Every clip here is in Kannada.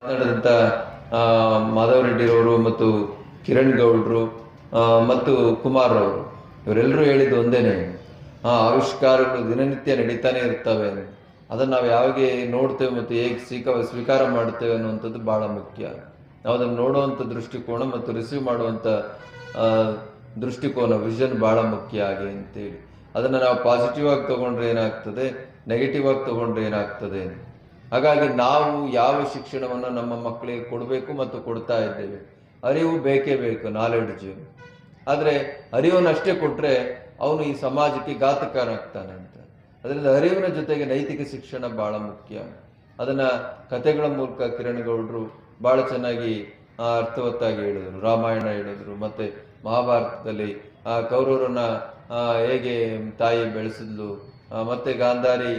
ಮಾತನಾಡಿದಂಥ ಮಾಧವ ರೆಡ್ಡಿರವರು ಮತ್ತು ಕಿರಣ್ ಗೌಡ್ರು ಮತ್ತು ಕುಮಾರ್ ಅವರು ಇವರೆಲ್ಲರೂ ಹೇಳಿದ್ದು ಒಂದೇನೆ, ಆವಿಷ್ಕಾರಗಳು ದಿನನಿತ್ಯ ನಡೀತಾನೆ ಇರ್ತವೆ. ಅದನ್ನು ನಾವು ಯಾವಾಗ ನೋಡ್ತೇವೆ ಮತ್ತು ಹೇಗೆ ಸ್ವೀಕಾರ ಮಾಡ್ತೇವೆ ಅನ್ನುವಂಥದ್ದು ಭಾಳ ಮುಖ್ಯ. ನಾವು ಅದನ್ನು ನೋಡುವಂಥ ದೃಷ್ಟಿಕೋನ ಮತ್ತು ರಿಸೀವ್ ಮಾಡುವಂಥ ದೃಷ್ಟಿಕೋನ, ವಿಷನ್ ಭಾಳ ಮುಖ್ಯ ಆಗಿ ಅಂತೇಳಿ. ಅದನ್ನು ನಾವು ಪಾಸಿಟಿವ್ ಆಗಿ ತೊಗೊಂಡ್ರೆ ಏನಾಗ್ತದೆ, ನೆಗೆಟಿವ್ ಆಗಿ ತೊಗೊಂಡ್ರೆ ಏನಾಗ್ತದೆ. ಹಾಗಾಗಿ ನಾವು ಯಾವ ಶಿಕ್ಷಣವನ್ನು ನಮ್ಮ ಮಕ್ಕಳಿಗೆ ಕೊಡಬೇಕು ಮತ್ತು ಕೊಡ್ತಾ ಇದ್ದೇವೆ. ಅರಿವು ಬೇಕೇ ಬೇಕು, ನಾಲೆಡ್ಜು. ಆದರೆ ಅರಿವನ್ನಷ್ಟೇ ಕೊಟ್ಟರೆ ಅವನು ಈ ಸಮಾಜಕ್ಕೆ ಘಾತಕನಾಗ್ತಾನೆ ಅಂತ. ಅದರಿಂದ ಅರಿವಿನ ಜೊತೆಗೆ ನೈತಿಕ ಶಿಕ್ಷಣ ಭಾಳ ಮುಖ್ಯ. ಅದನ್ನು ಕಥೆಗಳ ಮೂಲಕ ಕಿರಣ್ ಗೌಡ್ರು ಭಾಳ ಚೆನ್ನಾಗಿ ಅರ್ಥವತ್ತಾಗಿ ಹೇಳಿದರು. ರಾಮಾಯಣ ಹೇಳಿದ್ರು, ಮತ್ತು ಮಹಾಭಾರತದಲ್ಲಿ ಕೌರವರನ್ನ ಹೇಗೆ ತಾಯಿ ಬೆಳೆಸಿದ್ಲು, ಮತ್ತು ಗಾಂಧಾರಿ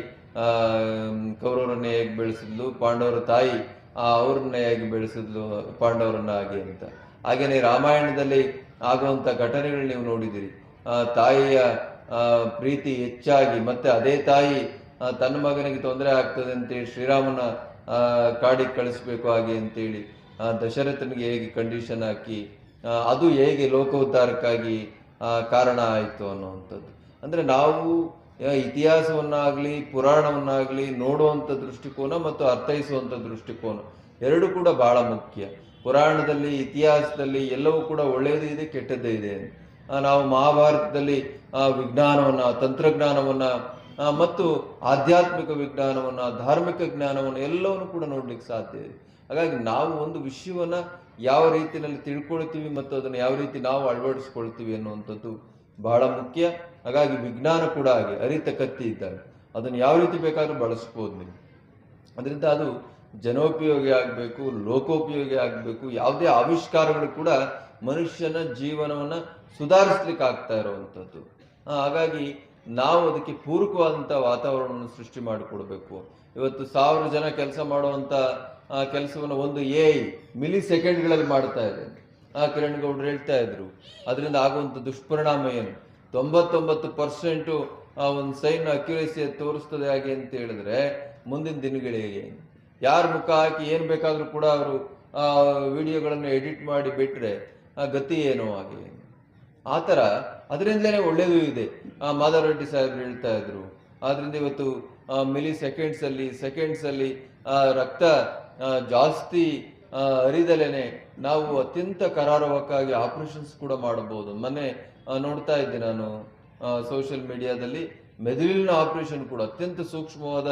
ಕೌರವರನ್ನ ಹೇಗೆ ಬೆಳೆಸಿದ್ಲು, ಪಾಂಡವರ ತಾಯಿ ಅವ್ರನ್ನ ಹೇಗೆ ಬೆಳೆಸಿದ್ಲು ಪಾಂಡವರನ್ನ ಹಾಗೆ ಅಂತ. ಹಾಗೇನೆ ರಾಮಾಯಣದಲ್ಲಿ ಆಗುವಂಥ ಘಟನೆಗಳು ನೀವು ನೋಡಿದಿರಿ. ತಾಯಿಯ ಪ್ರೀತಿ ಹೆಚ್ಚಾಗಿ, ಮತ್ತೆ ಅದೇ ತಾಯಿ ತನ್ನ ಮಗನಿಗೆ ತೊಂದರೆ ಆಗ್ತದೆ ಅಂತೇಳಿ ಶ್ರೀರಾಮನ ಕಾಡಿಗೆ ಕಳಿಸ್ಬೇಕು ಹಾಗೆ ಅಂತೇಳಿ ದಶರಥನಿಗೆ ಹೇಗೆ ಕಂಡೀಷನ್ ಹಾಕಿ ಅದು ಹೇಗೆ ಲೋಕೋದ್ಧಾರಕ್ಕಾಗಿ ಕಾರಣ ಆಯಿತು ಅನ್ನುವಂಥದ್ದು. ಅಂದರೆ ನಾವು ಇತಿಹಾಸವನ್ನಾಗಲಿ ಪುರಾಣವನ್ನಾಗಲಿ ನೋಡುವಂಥ ದೃಷ್ಟಿಕೋನ ಮತ್ತು ಅರ್ಥೈಸುವಂಥ ದೃಷ್ಟಿಕೋನ ಎರಡು ಕೂಡ ಭಾಳ ಮುಖ್ಯ. ಪುರಾಣದಲ್ಲಿ, ಇತಿಹಾಸದಲ್ಲಿ ಎಲ್ಲವೂ ಕೂಡ ಒಳ್ಳೆಯದು ಇದೆ, ಕೆಟ್ಟದ್ದೇ ಇದೆ. ನಾವು ಮಹಾಭಾರತದಲ್ಲಿ ವಿಜ್ಞಾನವನ್ನು, ತಂತ್ರಜ್ಞಾನವನ್ನು ಮತ್ತು ಆಧ್ಯಾತ್ಮಿಕ ವಿಜ್ಞಾನವನ್ನು, ಧಾರ್ಮಿಕ ಜ್ಞಾನವನ್ನು ಎಲ್ಲವನ್ನು ಕೂಡ ನೋಡ್ಲಿಕ್ಕೆ ಸಾಧ್ಯ ಇದೆ. ಹಾಗಾಗಿ ನಾವು ಒಂದು ವಿಷಯವನ್ನು ಯಾವ ರೀತಿಯಲ್ಲಿ ತಿಳ್ಕೊಳ್ತೀವಿ ಮತ್ತು ಅದನ್ನು ಯಾವ ರೀತಿ ನಾವು ಅಳವಡಿಸ್ಕೊಳ್ತೀವಿ ಅನ್ನುವಂಥದ್ದು ಬಹಳ ಮುಖ್ಯ. ಹಾಗಾಗಿ ವಿಜ್ಞಾನ ಕೂಡ ಹಾಗೆ ಅರಿತ ಕತ್ತಿ ಇದ್ದಾಗ ಅದನ್ನು ಯಾವ ರೀತಿ ಬೇಕಾದರೂ ಬಳಸ್ಬೋದು ನೀವು. ಅದರಿಂದ ಅದು ಜನೋಪಯೋಗಿ ಆಗಬೇಕು, ಲೋಕೋಪಯೋಗಿ ಆಗಬೇಕು. ಯಾವುದೇ ಆವಿಷ್ಕಾರಗಳು ಕೂಡ ಮನುಷ್ಯನ ಜೀವನವನ್ನು ಸುಧಾರಿಸ್ಲಿಕ್ಕೆ ಆಗ್ತಾ ಇರುವಂಥದ್ದು. ಹಾಗಾಗಿ ನಾವು ಅದಕ್ಕೆ ಪೂರಕವಾದಂಥ ವಾತಾವರಣವನ್ನು ಸೃಷ್ಟಿ ಮಾಡಿಕೊಡ್ಬೇಕು. ಇವತ್ತು 1000 ಜನ ಕೆಲಸ ಮಾಡುವಂಥ ಕೆಲಸವನ್ನು ಒಂದು ಮಿಲಿ ಸೆಕೆಂಡ್ಗಳಲ್ಲಿ ಮಾಡ್ತಾ ಇದೆ. ಕಿರಣ್ ಗೌಡ್ರು ಹೇಳ್ತಾ ಇದ್ರು. ಅದರಿಂದ ಆಗುವಂಥ ದುಷ್ಪರಿಣಾಮ ಏನು? 99% ಒಂದು ಸೈನ್ ಅಕ್ಯುರೇಸಿ ತೋರಿಸ್ತದೆ ಹಾಗೆ ಅಂತ ಹೇಳಿದ್ರೆ ಮುಂದಿನ ದಿನಗಳಿಗೆ ಯಾರು ಮುಖ ಹಾಕಿ ಏನು ಬೇಕಾದರೂ ಕೂಡ ಅವರು ವಿಡಿಯೋಗಳನ್ನು ಎಡಿಟ್ ಮಾಡಿ ಬಿಟ್ಟರೆ ಗತಿ ಏನೋ ಹಾಗೆ ಆ ಥರ. ಅದರಿಂದಲೇ ಒಳ್ಳೆಯದು ಇದೆ. ಮಾಧವ ರೆಡ್ಡಿ ಸಾಹೇಬ್ರು ಹೇಳ್ತಾ ಇದ್ರು. ಆದ್ರಿಂದ ಇವತ್ತು ಮಿಲಿ ಸೆಕೆಂಡ್ಸಲ್ಲಿ ರಕ್ತ ಜಾಸ್ತಿ ಹರಿದಲೇನೆ ನಾವು ಅತ್ಯಂತ ಕರಾರುವಕ್ಕಾಗಿ ಆಪರೇಷನ್ಸ್ ಕೂಡ ಮಾಡಬಹುದು. ಮೊನ್ನೆ ನೋಡ್ತಾ ಇದ್ದೆ ನಾನು ಸೋಷಿಯಲ್ ಮೀಡಿಯಾದಲ್ಲಿ, ಮೆದುಳಿನ ಆಪರೇಷನ್ ಕೂಡ ಅತ್ಯಂತ ಸೂಕ್ಷ್ಮವಾದ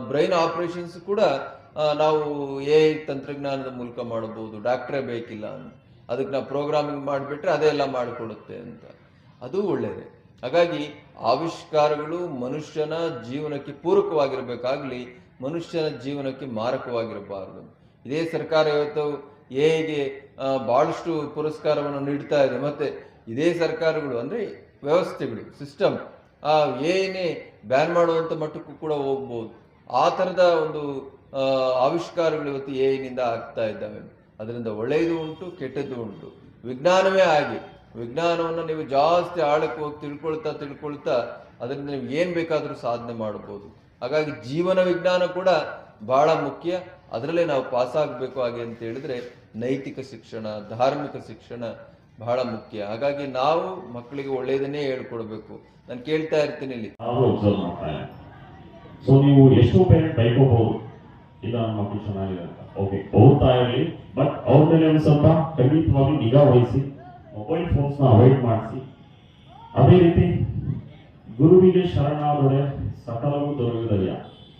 ಬ್ರೈನ್ ಆಪರೇಷನ್ಸ್ ಕೂಡ ನಾವು ತಂತ್ರಜ್ಞಾನದ ಮೂಲಕ ಮಾಡಬಹುದು. ಡಾಕ್ಟ್ರೇ ಬೇಕಿಲ್ಲ, ಅದಕ್ಕೆ ನಾವು ಪ್ರೋಗ್ರಾಮಿಂಗ್ ಮಾಡಿಬಿಟ್ರೆ ಅದೇ ಎಲ್ಲ ಮಾಡಿಕೊಡುತ್ತೆ ಅಂತ. ಅದು ಒಳ್ಳೆಯದೇ. ಹಾಗಾಗಿ ಆವಿಷ್ಕಾರಗಳು ಮನುಷ್ಯನ ಜೀವನಕ್ಕೆ ಪೂರಕವಾಗಿರಬೇಕಾಗ್ಲಿ, ಮನುಷ್ಯನ ಜೀವನಕ್ಕೆ ಮಾರಕವಾಗಿರಬಾರದು. ಇದೇ ಸರ್ಕಾರ ಇವತ್ತು ಹೇಗೆ ಬಹಳಷ್ಟು ಪುರಸ್ಕಾರವನ್ನು ನೀಡ್ತಾ ಇದೆ. ಮತ್ತೆ ಇದೇ ಸರ್ಕಾರಗಳು ಅಂದರೆ ವ್ಯವಸ್ಥೆಗಳು, ಸಿಸ್ಟಮ್ ಏನೇ ಬ್ಯಾನ್ ಮಾಡುವಂಥ ಮಟ್ಟಕ್ಕೂ ಕೂಡ ಹೋಗ್ಬೋದು. ಆ ಥರದ ಒಂದು ಆವಿಷ್ಕಾರಗಳು ಇವತ್ತು ನಿಂದ ಆಗ್ತಾ ಇದ್ದಾವೆ. ಅದರಿಂದ ಒಳ್ಳೆಯದು ಉಂಟು, ಕೆಟ್ಟದ್ದು ಉಂಟು. ವಿಜ್ಞಾನವೇ ಹಾಗೆ. ವಿಜ್ಞಾನವನ್ನು ನೀವು ಜಾಸ್ತಿ ಆಳಕ್ಕೆ ಹೋಗಿ ತಿಳ್ಕೊಳ್ತಾ ಅದರಿಂದ ನೀವು ಏನು ಬೇಕಾದರೂ ಸಾಧನೆ ಮಾಡ್ಬೋದು. ಹಾಗಾಗಿ ಜೀವನ ವಿಜ್ಞಾನ ಕೂಡ ಬಹಳ ಮುಖ್ಯ. ಅದರಲ್ಲೇ ನಾವು ಪಾಸಾಗಬೇಕು. ಹಾಗೆ ಅಂತ ಹೇಳಿದ್ರೆ ನೈತಿಕ ಶಿಕ್ಷಣ, ಧಾರ್ಮಿಕ ಶಿಕ್ಷಣ ಬಹಳ ಮುಖ್ಯ. ಹಾಗಾಗಿ ನಾವು ಮಕ್ಕಳಿಗೆ ಒಳ್ಳೆಯದನ್ನೇ ಹೇಳ್ಕೊಡ್ಬೇಕು. ನಾನು ಕೇಳ್ತಾ ಇರ್ತೀನಿ ಇಲ್ಲಿ, ಸೊ ನೀವು ಎಷ್ಟೋ ಪೇರೆಂಟ್ ಬೈಕೋಬಹುದು, ಇಲ್ಲ ನನ್ನ ಮಕ್ಕಳು ಚೆನ್ನಾಗಿದೆ ಅಂತ. ಓಕೆ, ಓದ್ತಾ ಇರಲಿ, ಬಟ್ ಅವ್ರ ಮೇಲೆ ಒಂದು ಸ್ವಲ್ಪ ಖಂಡಿತವಾಗಿ ನಿಗಾ ವಹಿಸಿ, ಮೊಬೈಲ್ ಫೋನ್ಸ್ನ ಅವಾಯ್ಡ್ ಮಾಡಿಸಿ. ಅದೇ ರೀತಿ ಗುರುವಿಗೆ ಶರಣಾದೊಡೆ ಸಕಲವೂ ದೊರೆಯುವುದಯ್ಯ.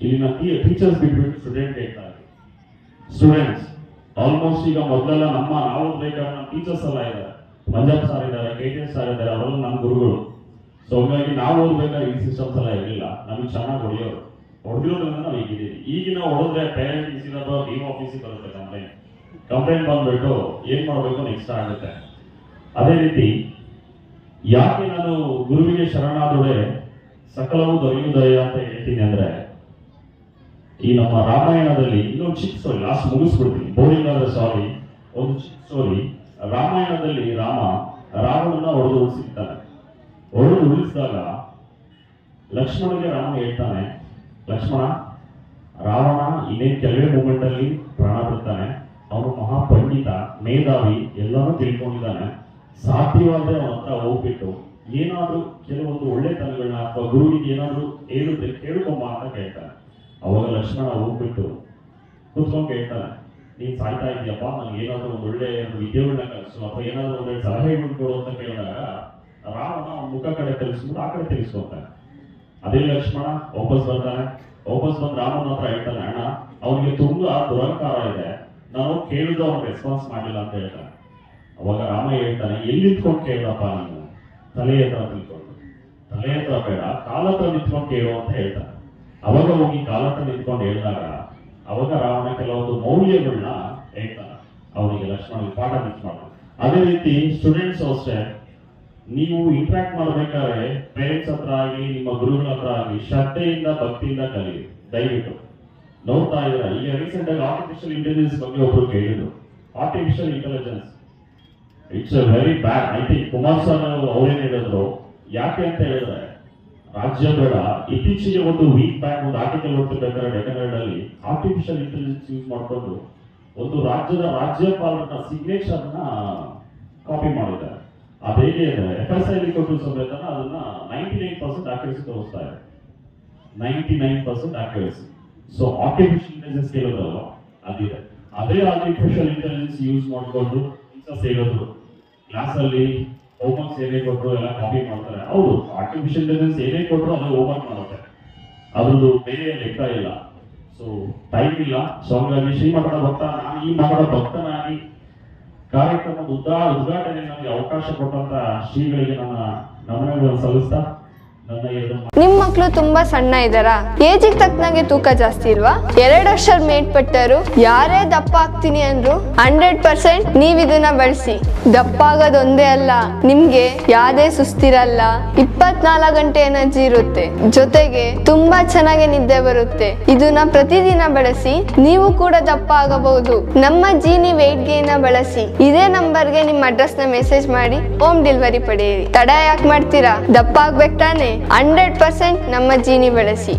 ಇಲ್ಲಿನ ಟೀಚರ್ಸ್ ಬಿಟ್ಬಿಟ್ಟು ಸ್ಟೂಡೆಂಟ್ ಹೇಳ್ತಾರೆ. ಸ್ಟೂಡೆಂಟ್ಸ್ ಆಲ್ಮೋಸ್ಟ್ ಈಗ ಮೊದಲೆಲ್ಲ ನಾವು ಬೇಕಾದ್ರೆ ನಮ್ಮ ಟೀಚರ್ಸ್ ಎಲ್ಲ ಇದ್ದಾರೆ, ಮಂಜಾಬ್ ಸಾರ್ ಇದ್ದಾರೆ, KTS ಸಾರ್ ಇದ್ದಾರೆ, ಅವರೆಲ್ಲ ನಮ್ಮ ಗುರುಗಳು. ಸೊ ಹಂಗಾಗಿ ನಾವು ಓದ್ಬೇಕಾದ್ರೆ ಈ ಸಿಸ್ಟಮ್ಸ್ ಎಲ್ಲ ಇರಲಿಲ್ಲ. ನಮಗೆ ಚೆನ್ನಾಗಿ ಹೊಡೆದಿರೋದ್ರಿಂದ ನಾವು ಈಗಿದ್ದೀವಿ. ಈಗಿನ ಹೊಡೆದ್ರೆ ಪೇರೆಂಟ್ ಅಥವಾ ಟೀಮ್ ಆಫೀಸಿಗೆ ಬರುತ್ತೆ ಕಂಪ್ಲೇಂಟ್ ಬಂದ್ಬಿಟ್ಟು ಏನ್ ಮಾಡಬೇಕು ನೆಕ್ಸ್ಟ್ ಆಗುತ್ತೆ. ಅದೇ ರೀತಿ ಯಾಕೆ ನಾನು ಗುರುವಿಗೆ ಶರಣಾದೊಡೆ ಸಕಲವೂ ದೊರೆಯುವುದಯ್ಯ ಅಂತ ಹೇಳ್ತೀನಿ ಅಂದ್ರೆ, ಈ ನಮ್ಮ ರಾಮಾಯಣದಲ್ಲಿ ಇನ್ನೊಂದು ಚಿಕ್ಕ ಸ್ಟೋರಿ, ಲಾಸ್ಟ್ ಮುಗಿಸ್ಬಿಡ್ತೀನಿ, ಬೋರಿಂಗ್ ಆದ್ರೆ ಸಾರಿ. ಒಂದು ಚಿಕ್ಕ ಸ್ಟೋರಿ. ರಾಮಾಯಣದಲ್ಲಿ ರಾವಣನ ಹೊಡೆದು ಉಳಿಸಿರ್ತಾನೆ. ಹೊಡೆದು ಉಳಿಸಿದಾಗ ಲಕ್ಷ್ಮಣನಿಗೆ ರಾಮ ಹೇಳ್ತಾನೆ, ಲಕ್ಷ್ಮಣ ರಾವಣ ಇನ್ನೇನು ಕೆಲವೇ ಮೂಮೆಂಟ್ ಅಲ್ಲಿ ಪ್ರಾಣ ಬಿಡ್ತಾನೆ. ಅವನು ಮಹಾಪಂಡಿತ, ಮೇಧಾವಿ, ಎಲ್ಲಾನು ತಿಳ್ಕೊಂಡಿದ್ದಾನೆ. ಸಾಧ್ಯವಾದ್ರೆ ಅವನ ಹತ್ರ ಹೋಗ್ಬಿಟ್ಟು ಏನಾದ್ರೂ ಕೆಲವೊಂದು ಒಳ್ಳೆತನಗಳನ್ನ ಅಥವಾ ಗುರುವಿಗೆ ಏನಾದ್ರೂ ಹೇಳಿದ್ರೆ ಕೇಳ್ಕೊಂಬ ಅಂತ ಕೇಳ್ತಾನೆ. ಅವಾಗ ಲಕ್ಷ್ಮಣ ಹೋಗ್ಬಿಟ್ಟು ಕೂತ್ಕೊಂಡು ಕೇಳ್ತಾನೆ, ನೀನ್ ಸಾಯ್ತಾ ಇದೆಯಪ್ಪ, ನನಗೆ ಏನಾದ್ರೂ ಒಂದು ಒಳ್ಳೆ ವಿದ್ಯೆಗಳನ್ನ ಕಲಿಸು ಅಥವಾ ಏನಾದ್ರೂ ಒಂದೊಳ್ಳೆ ಸಲಹೆಗಳು ಕೊಡು ಅಂತ ಕೇಳಿದಾಗ ರಾವಣ ಅವನ ಮುಖ ಕಡೆ ತಿರುಗಿಸ್ಬಿಟ್ಟು ಆ ಕಡೆ ತಿರುಗಿಸ್ಕೊತಾನೆ. ಅದೇ ಲಕ್ಷ್ಮಣ ವಾಪಸ್ ಬರ್ತಾನೆ. ವಾಪಸ್ ಬಂದು ರಾಮನ ಹತ್ರ ಹೇಳ್ತಾನೆ, ಅಣ್ಣ ಅವನಿಗೆ ತುಂಬಾ ದುರಹಂಕಾರ ಇದೆ, ನಾನು ಕೇಳಿದ್ರು ಅವ್ನು ರೆಸ್ಪಾನ್ಸ್ ಮಾಡಿಲ್ಲ ಅಂತ ಹೇಳ್ತಾನೆ. ಅವಾಗ ರಾಮ ಹೇಳ್ತಾನೆ, ಎಲ್ಲಿ ನಿಂತ್ಕೊಂಡು ಕೇಳಪ್ಪ ನೀನು, ತಲೆ ಹತ್ರ ನಿಂತ್ಕೊಂಡು, ತಲೆ ಹತ್ರ ಬೇಡ ಕಾಲ ಹತ್ರ ನಿಂತ್ಕೊಂಡು ಕೇಳು ಅಂತ ಹೇಳ್ತಾನೆ. ಅವಾಗ ಹೋಗಿ ಕಾಲ ಹತ್ರ ನಿಂತ್ಕೊಂಡು ಹೇಳಿದಾಗ ಅವಾಗ ರಾವಣ ಕೆಲವೊಂದು ಮೌಲ್ಯಗಳನ್ನ ಹೇಳ್ತಾನೆ ಅವನಿಗೆ, ಲಕ್ಷ್ಮಣ ಪಾಠ ಮಿಸ್ ಮಾಡ್ತಾನೆ. ಅದೇ ರೀತಿ ಸ್ಟೂಡೆಂಟ್ಸ್ ಅಷ್ಟೇ, ನೀವು ಇಂಟ್ರಾಕ್ಟ್ ಮಾಡ್ಬೇಕಾದ್ರೆ ಪೇರೆಂಟ್ಸ್ ಹತ್ರ ಆಗಲಿ ನಿಮ್ಮ ಗುರುಗಳ ಹತ್ರ ಆಗಲಿ ಶ್ರದ್ಧೆಯಿಂದ ಭಕ್ತಿಯಿಂದ ಕಲೀರಿ ದಯವಿಟ್ಟು. ನೋಡ್ತಾ ಇದ್ರೆ ಈಗ ರೀಸೆಂಟ್ ಆಗಿ ಆರ್ಟಿಫಿಷಿಯಲ್ ಇಂಟೆಲಿಜೆನ್ಸ್ ಬಗ್ಗೆ ಒಬ್ರು ಕೇಳಿದ್ರು. Artificial intelligence it's a very bad. I think Kumaraswamy ಅವ್ರೇನ್ ಹೇಳಿದ್ರು, ಯಾಕೆ ಅಂತ ಹೇಳಿದ್ರೆ ರಾಜ್ಯ ಬೇಡ. ಇತ್ತೀಚೆಗೆ ಒಂದು ವೀಕ್ ಬ್ಯಾಕ್ ಒಂದು ಆರ್ಟಿಕಲ್ ಓದ್ತಿರ್ಬೇಕಾದ್ರೆ ಡೆಕನರ್ಡ್ ಅಲ್ಲಿ ಆರ್ಟಿಫಿಷಿಯಲ್ ಇಂಟೆಲಿಜೆನ್ಸ್ ಯೂಸ್ ಮಾಡಿಕೊಂಡು ಒಂದು ರಾಜ್ಯದ ರಾಜ್ಯಪಾಲರ ಸಿಗ್ನೇಚರ್ ನ ಕಾಪಿ ಮಾಡಿದ್ದಾರೆ. ಅದು ಹೇಗೆ FSI ಕೊಟ್ಟು ಸಮೇತ ಅದನ್ನ 99% accuracy ತೋರಿಸ್ತಾ ಇದೆ. 99% accuracy. ಸೊ ಆರ್ಟಿಫಿಷಿಯಲ್ ಇಂಟೆಲಿಜೆನ್ಸ್ ಕೇಳೋದಲ್ಲ ಅದಿದೆ. ಅದೇ ಆರ್ಟಿಫಿಷಿಯಲ್ ಇಂಟೆಲಿಜೆನ್ಸ್ ಯೂಸ್ ಮಾಡಿಕೊಂಡು ಹೇಳೋದು ಕ್ಲಾಸ್ ಅಲ್ಲಿ ಹೋಮ್ವರ್ಕ್ಸ್ ಏನೇ ಕೊಟ್ಟರು ಎಲ್ಲ ಕಾಪಿ ಮಾಡ್ತಾರೆ. ಹೌದು, ಆರ್ಟಿಫಿಷಿಯಲ್ ಇಂಟೆಲಿಜೆನ್ಸ್ ಏನೇ ಕೊಟ್ಟರು ಅದು ಹೋಮ್ವರ್ಕ್ ಮಾಡುತ್ತೆ, ಅದ್ರದ್ದು ಬೇರೆ ಲೆಕ್ಕ ಇಲ್ಲ. ಸೊ ಟೈಮ್ ಇಲ್ಲ. ಸೊ ಹಂಗಾಗಿ ಶ್ರೀಮಠದ ಭಕ್ತ, ನಾನು ಈ ಮಠದ ಭಕ್ತನಾಗಿ ಕಾರ್ಯಕ್ರಮದ ಉದ್ಘಾಟನೆ ನಮಗೆ ಅವಕಾಶ ಕೊಟ್ಟಂತ ಶ್ರೀಗಳಿಗೆ ನನ್ನ ನಮನಗಳನ್ನು ಸಲ್ಲಿಸ್ತಾ ನನ್ನ ನಿಮ್ ಮಕ್ಳು ತುಂಬಾ ಸಣ್ಣ ಇದ್ದಾರಾ? ಏಜಿಗೆ ತಕ್ಕನಾಗೆ ತೂಕ ಜಾಸ್ತಿ ಇಲ್ವಾ? 2 ವರ್ಷ ಮೇಲ್ಪಟ್ಟರು ಯಾರೇ ದಪ್ಪ ಆಗ್ತೀನಿ ಅಂದ್ರು 100% ನೀವ್ ಇದನ್ನ ಬಳಸಿ. ದಪ್ಪ ಆಗೋದೊಂದೇ ಅಲ್ಲ, ನಿಮ್ಗೆ ಯಾವ್ದೇ ಸುಸ್ತಿರಲ್ಲ, 24 ಗಂಟೆ ಎನರ್ಜಿ ಇರುತ್ತೆ, ಜೊತೆಗೆ ತುಂಬಾ ಚೆನ್ನಾಗಿ ನಿದ್ದೆ ಬರುತ್ತೆ. ಇದನ್ನ ಪ್ರತಿದಿನ ಬಳಸಿ, ನೀವು ಕೂಡ ದಪ್ಪ ಆಗಬಹುದು. ನಮ್ಮ ಜೀನಿ ವೆಯ್ಟ್ ಗೇನ್ ಬಳಸಿ. ಇದೇ ನಂಬರ್ಗೆ ನಿಮ್ಮ ಅಡ್ರೆಸ್ ನ ಮೆಸೇಜ್ ಮಾಡಿ ಹೋಮ್ ಡೆಲಿವರಿ ಪಡೆಯಿರಿ. ತಡ ಯಾಕೆ ಮಾಡ್ತೀರಾ? ದಪ್ಪ ಆಗ್ಬೇಕು ತಾನೆ? 100% ನಮ್ಮ ಜೀನಿ ಬಳಸಿ.